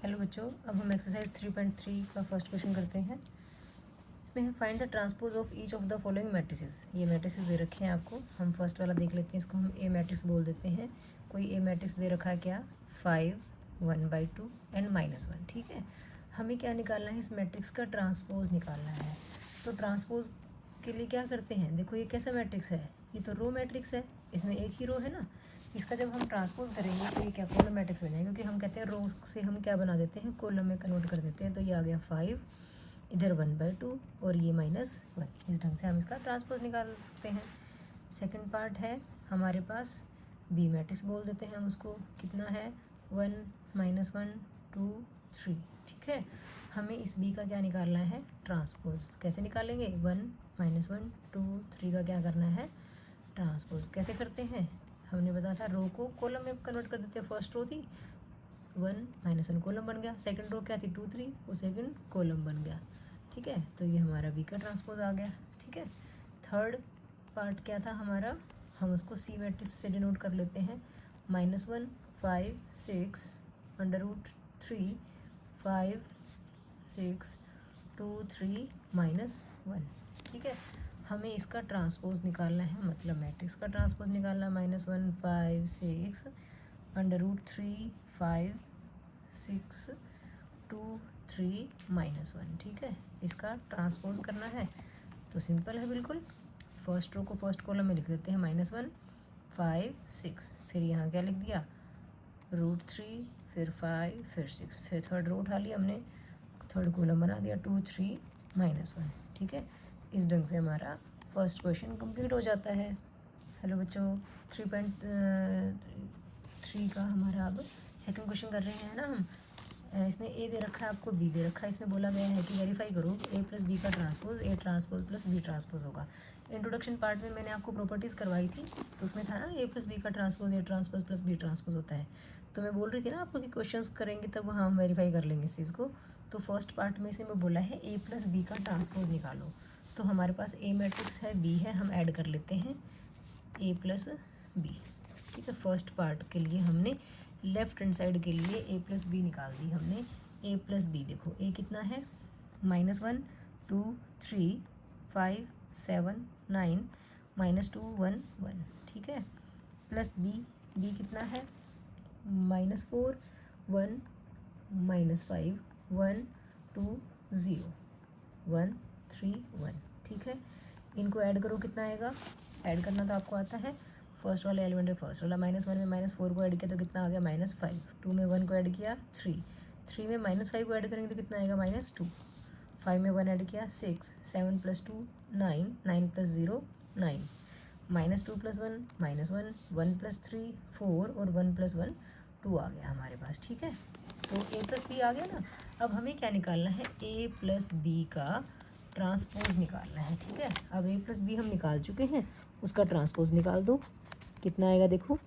Hello बच्चों, अब हम एक्सरसाइज 3.3 का फर्स्ट क्वेश्चन करते हैं। इसमें है find the transpose of each of the following matrices. ये मैट्रिसेस दे रखे हैं आपको। हम फर्स्ट वाला देख लेते हैं, इसको हम ए मैट्रिक्स बोल देते हैं। कोई ए मैट्रिक्स दे रखा है क्या, 5, 1/2 एंड -1। ठीक है, हमें क्या निकालना है, इस मैट्रिक्स का ट्रांसपोज निकालना है। तो ट्रांसपोज के लिए क्या करते हैं, देखो ये कैसा मैट्रिक्स है, ये तो रो मैट्रिक्स है, इसमें एक ही रो है ना। इसका जब हम ट्रांसपोज करेंगे तो ये क्या कॉलम मैट्रिक्स बन जाएगा, क्योंकि हम कहते हैं रो से हम क्या बना देते हैं, कॉलम में कन्वर्ट कर देते हैं। तो ये आ गया 5, इधर 1/2 और ये -1। इस ढंग से हम इसका ट्रांसपोज निकाल सकते हैं। सेकंड पार्ट है हमारे पास बी मैट्रिक्स बोल देते हैं हम उसको। कितना है, 1, -1, 2, 3। ठीक है, हमें इस बी का क्या निकालना है, ट्रांसपोज। कैसे निकालेंगे, 1, -1, 2, 3 का क्या करना है, ट्रांसपोज। कैसे करते हैं, हमने बताया था रो को कॉलम में कन्वर्ट कर देते हैं। फर्स्ट रो थी 1, -1 कॉलम बन गया। सेकंड रो क्या थी 2, 3, वो सेकंड कॉलम बन गया। ठीक है, तो ये हमारा बी का ट्रांसपोज आ गया। ठीक है, थर्ड पार्ट क्या था हमारा, हम उसको सी मैट्रिक्स से डिनोट कर लेते हैं। -1, 5, 6, √3, 5, 6, 2, 3, -1। ठीक है, हमें इसका ट्रांसपोज निकालना है, मतलब मैट्रिक्स का ट्रांसपोज निकालना है। -1, 5, 6, √3, 5, 6, 2, 3, -1। ठीक है, इसका ट्रांसपोज करना है तो सिंपल है बिल्कुल। फर्स्ट रो को फर्स्ट कॉलम में लिख देते हैं, -1, 5, 6, फिर यहाँ क्या लिख दिया, √3, फिर 5, फिर 6, फिर थर्ड रो उठा लिया हमने, थर्ड कॉलम बना दिया, 2, 3, -1। ठीक है, इस ढंग से हमारा फर्स्ट क्वेश्चन कंप्लीट हो जाता है। हेलो बच्चों, 3.3 का हमारा अब सेकंड क्वेश्चन कर रहे हैं ना हम। इसमें ए दे रखा है आपको, बी दे रखा है। इसमें बोला गया है कि वेरीफाई करो ए प्लस बी का transpose A transpose plus B transpose होगा। इंट्रोडक्शन पार्ट में मैंने आपको प्रॉपर्टीज़ करवाई थी, तो उसमें था ना ए प्लस बी का transpose A transpose plus B transpose होता है। तो मैं बोल रही थी ना आपको कि क्वेश्चंस करेंगे तब हम वेरीफाई कर लेंगे इस चीज़ को। तो फर्स्ट पार्ट में इसमें बोला है ए प्लस बी का ट्रांसपोज निकालो। तो हमारे पास ए मैट्रिक्स है, बी है, हम ऐड कर लेते हैं ए प्लस बी। ठीक है, फर्स्ट पार्ट के लिए हमने लेफ्ट हैंड साइड के लिए ए प्लस बी निकाल दी हमने। ए प्लस बी देखो, ए कितना है, -1, 2, 3, 5, 7, 9, -2, 1, 1। ठीक है, प्लस बी, बी कितना है, -4, 1, -5, 1, 2, 0, 1, 3, 1। ठीक है, इनको ऐड करो, कितना आएगा, ऐड करना तो आपको आता है। फर्स्ट वाला एलिमेंट है, फर्स्ट वाला -1 में -4 को ऐड किया तो कितना आ गया, -5, 2 में 1 को ऐड किया 3, 3 में -5 को ऐड करेंगे तो कितना आएगा, -2, 5 में 1 ऐड किया 6, 7 + 2 9, 9 + 0 9, -2 + 1 -1, 1 + 3 4 और 1 + 1 2 आ गया हमारे पास। ठीक है, तो ए प्लस बी आ गया ना। अब हमें क्या निकालना है, ए प्लस बी का ट्रांसपोज निकालना है। ठीक है, अब ए प्लस बी हम निकाल चुके हैं, उसका ट्रांसपोज निकाल दो। कितना आएगा, देखो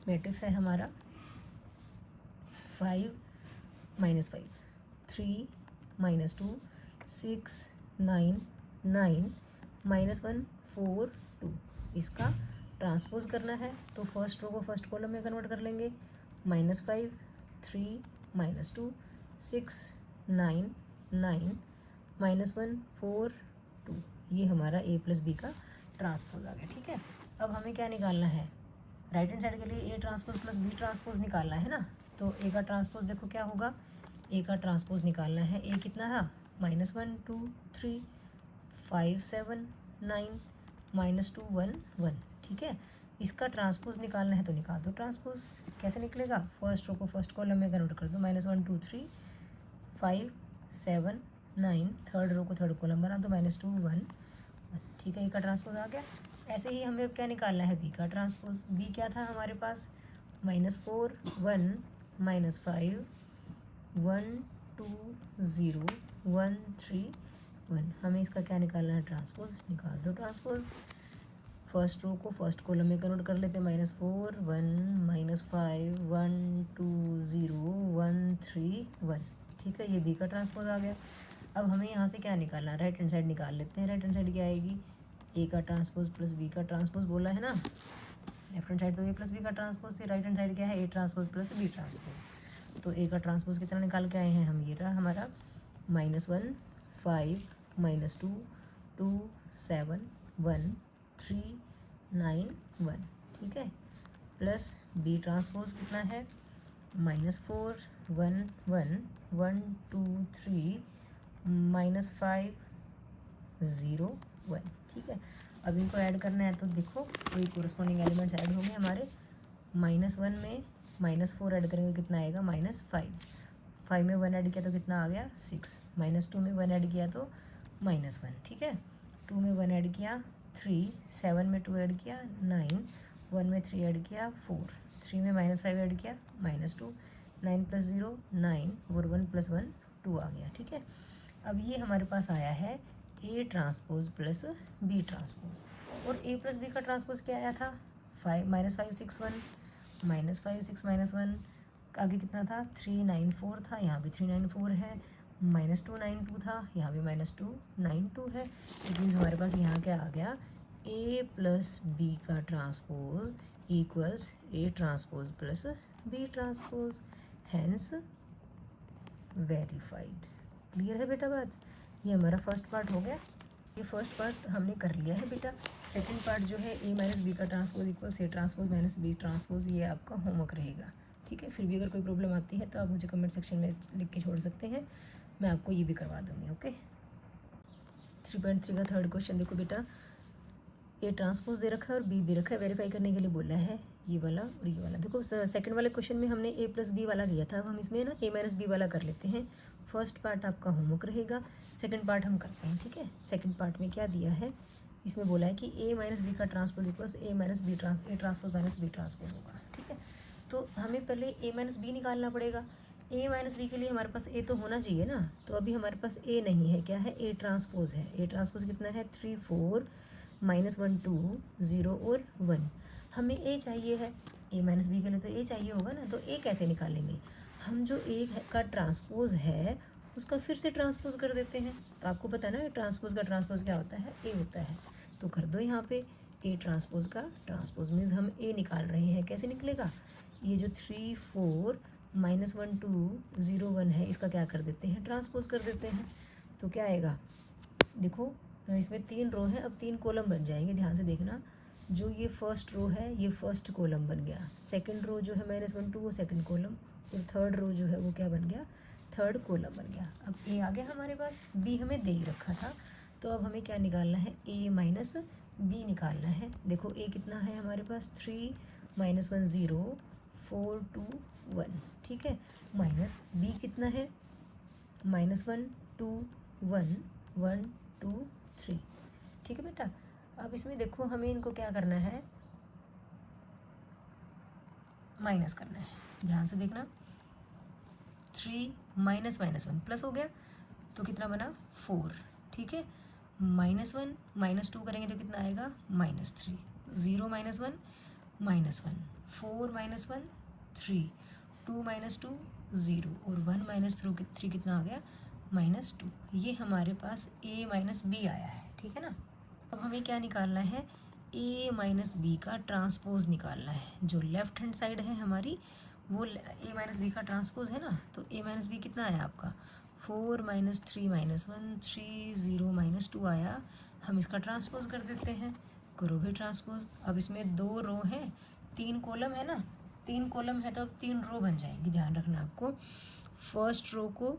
मैट्रिक्स है हमारा 5, -5, 3, -2, 6, 9, 9, -1, 4, 2। इसका ट्रांसपोज करना है तो फर्स्ट रो को फर्स्ट कॉलम में कन्वर्ट कर लेंगे। -5, 3, -2, 6, 9, 9, -1, 4, 2। ये हमारा ए प्लस बी का ट्रांसपोज आ गया। ठीक है, अब हमें क्या निकालना है, राइट हैंड साइड के लिए A transpose plus B transpose निकालना है ना। तो ए का ट्रांसपोज देखो क्या होगा, ए का ट्रांसपोज निकालना है। ए कितना था, -1, 2, 3, 5, 7, 9, -2, 1, 1। ठीक है, इसका ट्रांसपोज निकालना है तो निकाल दो ट्रांसपोज। कैसे निकलेगा, फर्स्ट रो को फर्स्ट कॉलम में कन्वर्ट कर दो, -1, 2, 3, 5, 7, 9, थर्ड रो को थर्ड कॉलम बना दो, -2, 1, 1। ठीक है, ए का ट्रांसपोज आ गया। ऐसे ही हमें क्या निकालना है, बी का ट्रांसपोज। बी क्या था हमारे पास, -4, 1, -5, 1, 2, 0, 1, 3, 1। हमें इसका क्या निकालना है, ट्रांसपोज। निकाल दो ट्रांसपोज। फर्स्ट रो को फर्स्ट कॉलम में कन्वर्ट कर लेते हैं, -4, 1, -5, 1, 2, 0, 1, 3, 1। ठीक है, ये बी का ट्रांसपोज आ गया। अब हमें यहाँ से क्या निकालना है, राइट हैंड साइड निकाल लेते हैं। राइट हैंड साइड क्या आएगी, ए का ट्रांसपोज प्लस बी का ट्रांसपोज बोला है ना। लेफ्ट हैंड साइड तो ए प्लस बी का ट्रांसपोज थी, राइट हैंड साइड क्या है, A transpose plus B transpose. तो ए का ट्रांसपोज कितना निकाल के आए हैं हम, ये रहा हमारा -1 5 -2 2 7 1 3 9 1, ठीक है, प्लस बी ट्रांसपोज कितना है -4 1 1 1 2 3 -5 0 1, ठीक है। अब इनको ऐड करना है तो देखो वही कोरस्पॉन्डिंग एलिमेंट्स ऐड होंगे हमारे। -1 में -4 ऐड करेंगे कितना आएगा -5, 5 में 1 ऐड किया तो कितना आ गया 6, -2 में 1 ऐड किया तो -1, ठीक है, 2 में 1 ऐड किया 3, 7 में 2 ऐड किया 9, 1 में 3 ऐड किया 4, 3 में -5 ऐड किया -2, 9 + 0 9 और 1 + 1 2 आ गया, ठीक है। अब ये हमारे पास आया है A transpose plus B transpose, और ए प्लस बी का ट्रांसपोज क्या आया था 5 -5 6 1 -5 6 -1, आगे कितना था 3 9 4 था, यहाँ भी 3 9 4 है, -2 9 2 था, यहाँ भी -2 9 2 है। इट मीन्स हमारे पास यहाँ क्या आ गया, ए प्लस बी का transpose equals A transpose plus B transpose, hence verified. Clear है बेटा बात, ये हमारा फर्स्ट पार्ट हो गया। ये फर्स्ट पार्ट हमने कर लिया है बेटा। सेकंड पार्ट जो है ए माइनस बी का transpose equals A transpose minus B transpose, ये आपका होमवर्क रहेगा, ठीक है। फिर भी अगर कोई प्रॉब्लम आती है तो आप मुझे कमेंट सेक्शन में लिख के छोड़ सकते हैं, मैं आपको ये भी करवा दूँगी, ओके। 3.3 का थर्ड क्वेश्चन देखो बेटा, ए ट्रांसपोज दे रखा है और बी दे रखा है, वेरीफाई करने के लिए बोला है ये वाला और ये वाला। देखो सेकंड वाले क्वेश्चन में हमने ए प्लस बी वाला लिया था, अब हम इसमें ना ए माइनस बी वाला कर लेते हैं। फर्स्ट पार्ट आपका होमवर्क रहेगा, सेकंड पार्ट हम करते हैं, ठीक है। सेकंड पार्ट में क्या दिया है, इसमें बोला है कि ए माइनस बी का transpose equals A transpose minus B transpose होगा, ठीक है। तो हमें पहले ए माइनस बी निकालना पड़ेगा। ए माइनस बी के लिए हमारे पास ए तो होना चाहिए ना, तो अभी हमारे पास ए नहीं है, क्या है, ए ट्रांसपोज है। ए ट्रांसपोज कितना है 3 4 -1 2 0 और 1, हमें ए चाहिए है, ए माइनस बी के लिए तो ए चाहिए होगा ना, तो ए कैसे निकालेंगे, हम जो ए का ट्रांसपोज है उसका फिर से ट्रांसपोज कर देते हैं। तो आपको पता है ना ट्रांसपोज का ट्रांसपोज क्या होता है, ए होता है, तो कर दो यहाँ पे ए ट्रांसपोज का ट्रांसपोज, मीन्स हम ए निकाल रहे हैं। कैसे निकलेगा, ये जो 3 4 -1 2 0 1 है, इसका क्या कर देते हैं, ट्रांसपोज कर देते हैं। तो क्या आएगा, देखो इसमें 3 रो हैं, अब 3 कॉलम बन जाएंगे, ध्यान से देखना। जो ये फर्स्ट रो है ये फर्स्ट कॉलम बन गया, सेकंड रो जो है -1 2 वो सेकंड कॉलम, और थर्ड रो जो है वो क्या बन गया, थर्ड कॉलम बन गया। अब ए आ गया हमारे पास, बी हमें दे ही रखा था, तो अब हमें क्या निकालना है, ए माइनस बी निकालना है। देखो ए कितना है हमारे पास 3 -1 0 4 2 1, ठीक है, माइनस बी कितना है -1 2 1 1 2 3, ठीक है बेटा। अब इसमें देखो हमें इनको क्या करना है, माइनस करना है, ध्यान से देखना। 3 -1 प्लस हो गया तो कितना बना 4, ठीक है, -1 -2 करेंगे तो कितना आएगा -3, 0 -1 -1, 4 -1 3, 2 -2 0 और 1 -3 कितना आ गया -2। ये हमारे पास a माइनस बी आया है, ठीक है ना। अब हमें क्या निकालना है, a माइनस बी का ट्रांसपोज निकालना है। जो लेफ्ट हैंड साइड है हमारी वो a माइनस बी का ट्रांसपोज है ना, तो a माइनस बी कितना आया आपका 4 -3 -1 3 0 -2 आया। हम इसका ट्रांसपोज कर देते हैं, करो भी ट्रांसपोज। अब इसमें 2 रो हैं, 3 कॉलम है ना, 3 कॉलम है तो अब 3 रो बन जाएंगी, ध्यान रखना आपको। फर्स्ट रो को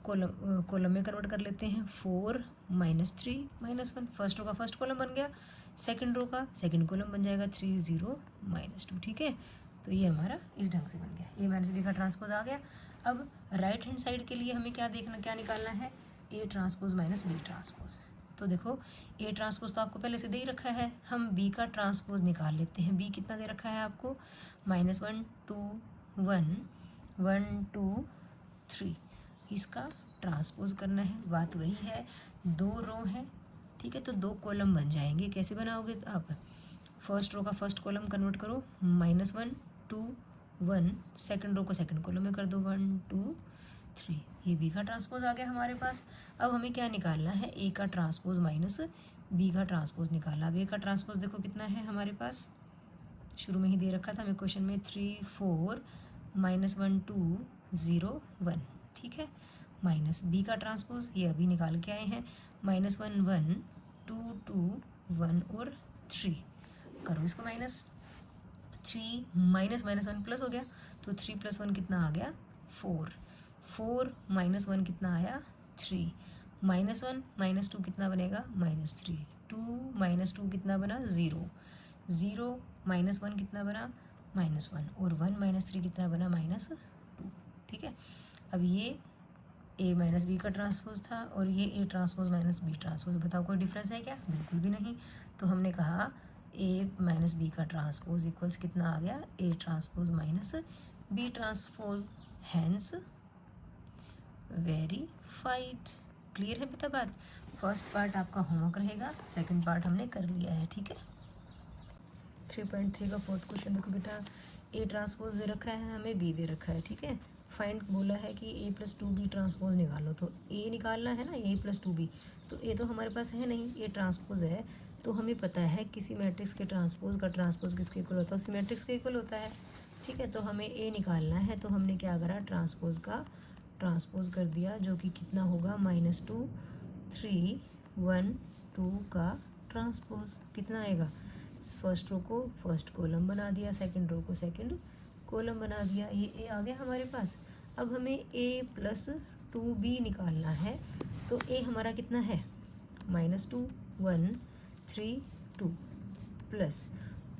कॉलम में कन्वर्ट कर लेते हैं, 4 -3 -1, फर्स्ट रो का फर्स्ट कॉलम बन गया, सेकंड रो का सेकंड कॉलम बन जाएगा 3 0 -2, ठीक है। तो ये हमारा इस ढंग से बन गया, ए माइनस बी का ट्रांसपोज आ गया। अब राइट हैंड साइड के लिए हमें क्या निकालना है, A transpose minus B transpose. तो देखो ए ट्रांसपोज तो आपको पहले से दे ही रखा है, हम बी का ट्रांसपोज निकाल लेते हैं। बी कितना दे रखा है आपको -1 2 1 1 2 3, इसका ट्रांसपोज करना है। बात वही है, 2 रो है, ठीक है, तो 2 कॉलम बन जाएंगे। कैसे बनाओगे आप, फर्स्ट रो का फर्स्ट कॉलम कन्वर्ट करो, -1 2 1, सेकंड रो को सेकंड कॉलम में कर दो 1 2 3, ये बी का ट्रांसपोज आ गया हमारे पास। अब हमें क्या निकालना है, ए का ट्रांसपोज माइनस बी का ट्रांसपोज निकालना। अब ए का ट्रांसपोज देखो कितना है हमारे पास, शुरू में ही दे रखा था हमें क्वेश्चन में 3 4 -1 2 0 1, ठीक है। माइनस बी का ट्रांसपोज ये अभी निकाल के आए हैं, -1 1 2 2 1 और 3, करो इसको माइनस। 3 माइनस -1 प्लस हो गया, तो 3 + 1 कितना आ गया 4, 4 -1 कितना आया 3, -1 -2 कितना बनेगा -3, 2 - 2 कितना बना 0, 0 -1 कितना बना -1, और 1 - 3 कितना बना -2, ठीक है। अब ये a माइनस बी का ट्रांसपोज था और ये a transpose minus B transpose, बताओ कोई डिफरेंस है क्या? बिल्कुल भी नहीं। तो हमने कहा a माइनस बी का ट्रांसपोज इक्वल्स कितना आ गया a transpose minus B transpose, hence verified. Clear है बेटा बात? फर्स्ट पार्ट आपका होमवर्क रहेगा, सेकंड पार्ट हमने कर लिया है, ठीक है। 3.3 का फोर्थ क्वेश्चन देखो बेटा, ए ट्रांसपोज दे रखा है हमें, बी दे रखा है, ठीक है। फाइंड बोला है कि a + 2b ट्रांसपोज निकालो, तो a निकालना है ना, a + 2b, तो a तो हमारे पास है नहीं, a ट्रांसपोज है, तो हमें पता है किसी मैट्रिक्स के ट्रांसपोज का ट्रांसपोज किसके इक्वल होता है, उसी मैट्रिक्स के इक्वल होता है, ठीक है। तो हमें a निकालना है, तो हमने क्या करा, ट्रांसपोज का ट्रांसपोज कर दिया, जो कि कितना होगा -2 3 1 2 का ट्रांसपोज, कितना आएगा, फर्स्ट रो को फर्स्ट कॉलम बना दिया, सेकंड रो को सेकंड कॉलम बना दिया, ये ए आ गया हमारे पास। अब हमें a + 2b निकालना है, तो a हमारा कितना है -2 1 3 2 प्लस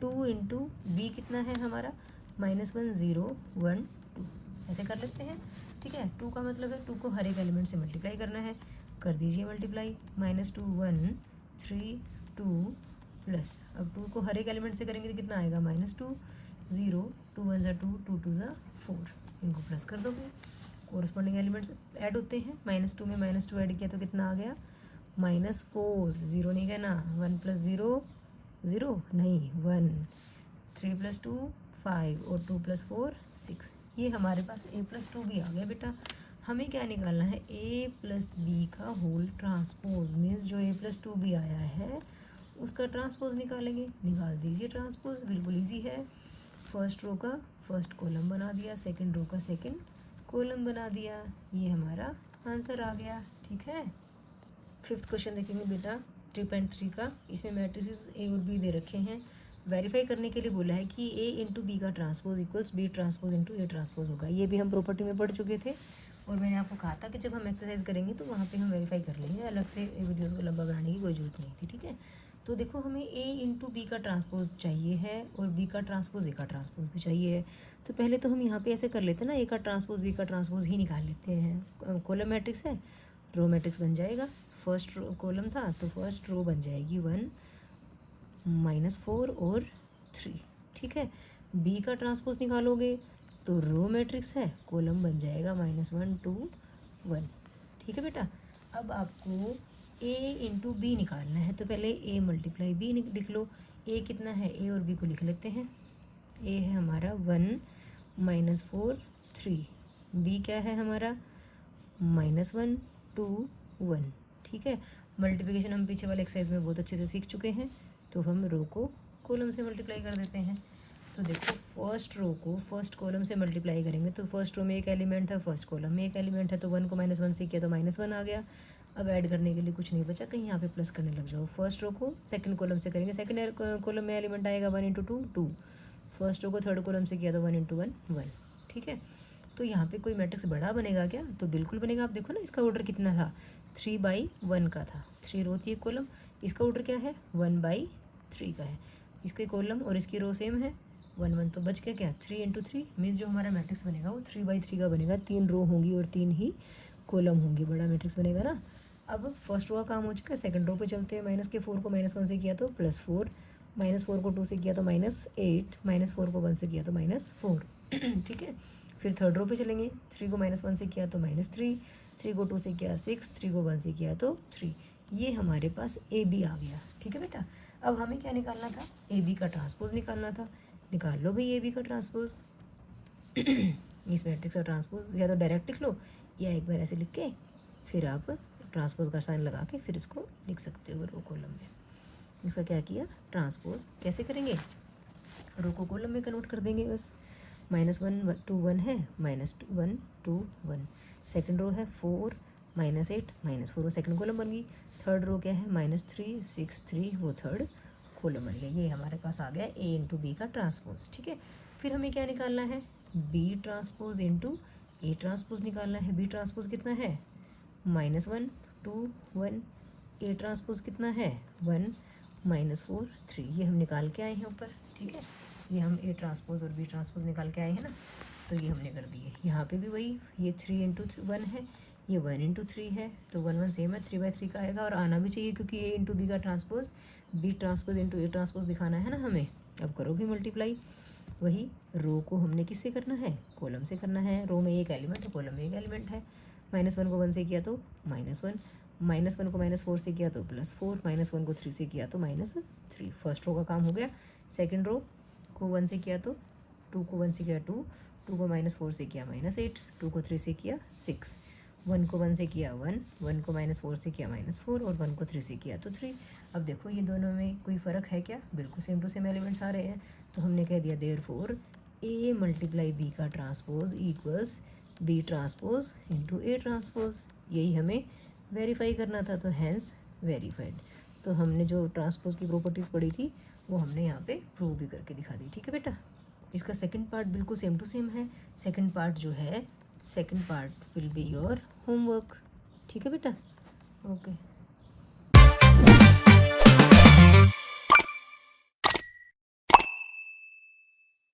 2 × b कितना है हमारा -1 0 1 2, ऐसे कर लेते हैं, ठीक है। 2 का मतलब है 2 को हर एक एलिमेंट से मल्टीप्लाई करना है, कर दीजिए मल्टीप्लाई, -2 1 3 2 प्लस, अब 2 को हर एक एलिमेंट से करेंगे तो कितना आएगा -2 0 2 1 2 2 2 4, इनको प्लस कर दोगे, कोरस्पॉन्डिंग एलिमेंट्स ऐड होते हैं, -2 में -2 ऐड किया तो कितना आ गया -4, 0 नहीं कहना, 1 + 0 0 नहीं 1, 3 + 2 5 और 2 + 4 6, ये हमारे पास a + 2b आ गया बेटा। हमें क्या निकालना है, a + b का होल ट्रांसपोज, मीन्स जो a + 2b आया है उसका ट्रांसपोज निकालेंगे, निकाल दीजिए ट्रांसपोज, बिल्कुल इजी है। फर्स्ट रो का फर्स्ट कॉलम बना दिया, सेकंड रो का सेकंड कॉलम बना दिया, ये हमारा आंसर आ गया, ठीक है। फिफ्थ क्वेश्चन देखेंगे बेटा 3.3 का, इसमें मैट्रिसेस a और b दे रखे हैं, वेरीफाई करने के लिए बोला है कि a × b का transpose equals b transpose × a transpose होगा। ये भी हम प्रॉपर्टी में पढ़ चुके थे, और मैंने आपको कहा था कि जब हम एक्सरसाइज करेंगे तो वहाँ पे हम वेरीफाई कर लेंगे, अलग से वीडियोस को लंबा बनाने की कोई ज़रूरत नहीं थी, ठीक है। तो देखो हमें a × b का ट्रांसपोज चाहिए है और b का ट्रांसपोज a का ट्रांसपोज भी चाहिए है, तो पहले तो हम यहाँ पे ऐसे कर लेते हैं ना, a का ट्रांसपोज b का ट्रांसपोज ही निकाल लेते हैं। कॉलम मैट्रिक्स है, रो मैट्रिक्स बन जाएगा, फर्स्ट रो कॉलम था तो फर्स्ट रो बन जाएगी 1 -4 और 3, ठीक है। b का ट्रांसपोज निकालोगे तो रो मैट्रिक्स है, कॉलम बन जाएगा -1 2 1, ठीक है बेटा। अब आपको a × b निकालना है, तो पहले a × b लिख लो, a कितना है, a और b को लिख लेते हैं, a है हमारा 1 -4 3, b क्या है हमारा -1 2 1, ठीक है। मल्टीप्लिकेशन हम पीछे वाले एक्सरसाइज में बहुत अच्छे से सीख चुके हैं, तो हम रो को कॉलम से मल्टीप्लाई कर देते हैं। तो देखो फर्स्ट रो को फर्स्ट कॉलम से मल्टीप्लाई करेंगे, तो फर्स्ट रो में एक एलिमेंट है, फर्स्ट कॉलम में एक एलिमेंट है, तो 1 को -1 से किया तो -1 आ गया। अब ऐड करने के लिए कुछ नहीं बचा, कहीं यहाँ पे प्लस करने लग जाओ। फर्स्ट रो को सेकंड कॉलम से करेंगे, सेकंड कॉलम में एलिमेंट आएगा 1 × 2 2, फर्स्ट रो को थर्ड कॉलम से किया तो 1 × 1 1, ठीक है। तो यहाँ पे कोई मैट्रिक्स बड़ा बनेगा क्या, तो बिल्कुल बनेगा। आप देखो ना इसका ऑर्डर कितना था, 3/1 का था, 3 रो थी एक कॉलम, इसका ऑर्डर क्या है 1/3 का है, इसके कॉलम और इसकी रो सेम है, 1 1 तो बच गया क्या 3 × 3, मीन्स जो हमारा मैट्रिक्स बनेगा वो 3/3 का बनेगा, 3 रो होंगी और 3 ही कॉलम होंगी, बड़ा मैट्रिक्स बनेगा ना। अब फर्स्ट रो का काम हो चुका है, सेकंड रो पे चलते हैं। -4 को -1 से किया तो +4, -4 को 2 से किया तो -8, -4 को 1 से किया तो -4, ठीक है। फिर थर्ड रो पे चलेंगे, 3 को -1 से किया तो -3, 3 को 2 से किया 6, 3 को 1 से किया तो 3, ये हमारे पास ए बी आ गया, ठीक है बेटा। अब हमें क्या निकालना था, ए बी का ट्रांसपोज निकालना था, निकाल लो भाई ए बी का ट्रांसपोज। इस मैट्रिक्स का ट्रांसपोज या तो डायरेक्ट लिख लो, या एक बार ऐसे लिख के फिर आप ट्रांसपोज का साइन लगा के फिर इसको लिख सकते हो रो कॉलम में। इसका क्या किया, ट्रांसपोज कैसे करेंगे, रो को कॉलम में कन्वर्ट कर देंगे बस। -1 है, -1 2 1। सेकंड रो है 4 -8 -4, वो सेकंड कॉलम बन गई। थर्ड रो क्या है, -3 6 3, वो थर्ड कॉलम बन गया। ये हमारे पास आ गया ए इंटू बी का ट्रांसपोज, ठीक है। फिर हमें क्या निकालना है, B transpose into A transpose निकालना है। बी ट्रांसपोज कितना है, -1 2 1। ए ट्रांसपोज कितना है, 1 -4 3। ये हम निकाल के आए हैं ऊपर, ठीक है। ये हम ए ट्रांसपोज और बी ट्रांसपोज निकाल के आए हैं ना, तो ये हमने कर दिए। यहाँ पे भी वही, ये 3 इंटू 1 है, ये 1 इंटू 3 है, तो 1 1 सेम है, 3/3 का आएगा। और आना भी चाहिए क्योंकि ए इंटू बी का transpose B transpose into A transpose दिखाना है ना हमें। अब करो भी मल्टीप्लाई। वही रो को हमने किससे करना है, कॉलम से करना है। रो में एक एलिमेंट है, कॉलम में एक एलिमेंट है। -1 को 1 से किया तो -1, -1 को -4 से किया तो +4, -1 को 3 से किया तो -3। फर्स्ट रो का काम हो गया। सेकंड रो को 1 से किया तो 2 को 1 से किया 2, 2 को -4 से किया -8, 2 को 3 से किया 6, 1 को 1 से किया 1, 1 को -4 से किया -4, और 1 को 3 से किया तो 3। अब देखो ये दोनों में कोई फ़र्क है क्या, बिल्कुल सेम टू सेम एलिमेंट्स आ रहे हैं। तो हमने कह दिया देयरफॉर ए मल्टीप्लाई बी का transpose equals B transpose into A transpose. यही हमें वेरीफाई करना था, तो हैंस वेरीफाइड। तो हमने जो ट्रांसपोज की प्रॉपर्टीज़ पढ़ी थी वो हमने यहाँ पे प्रूव भी करके दिखा दी, ठीक है बेटा। इसका सेकंड पार्ट बिल्कुल सेम टू सेम है। सेकंड पार्ट जो है, second part will be your homework, ठीक है बेटा। ओके।